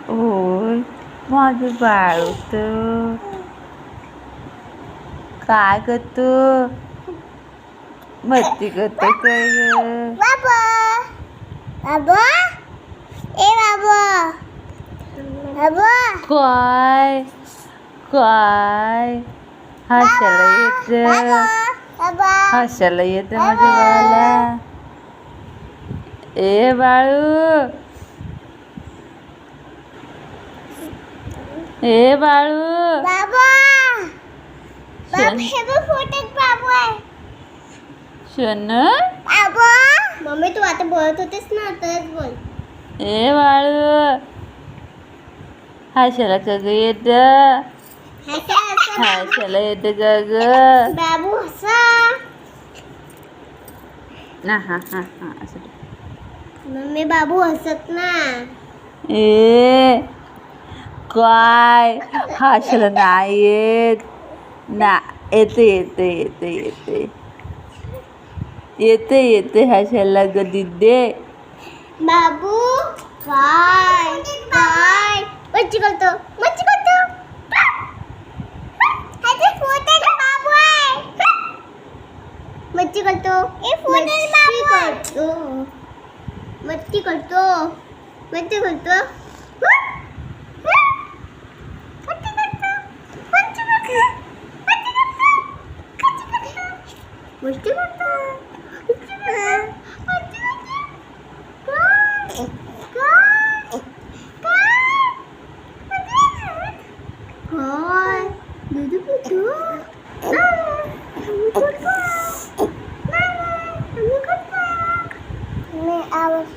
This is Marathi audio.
होय माझं बाळ होतं. काय करतो मस्ती करतो काय ग? बाबा बाबा ए बाबा बाबा काय काय हसायला येतं, बाबा हसायला येतं माझ्या बाळाला. ए बाळू, ए बाळू, बाबा शन हे बघ फोटोत बाबू आहे. शन बाबा मम्मी तू आता बोलत होतीस ना तरच बोल. ए बाळू हसायला का ग येतं, हसायला येतं का ग? बाबू हसा. हा हा हा हा असं. मम्मी बाबू हसत ना. ए काय हसायला नाही येत ना. येते येते येते येते येते येते हसायला कधी दे. बाबू काय काय मच्छी करतो मच्छी करतो. ह्याचे फोटो बाबू आहे. मच्छी करतो ए फोटो बाबू करतो मच्छी करतो मच्छी करतो. मस्ती काय दूध पितो. आवाज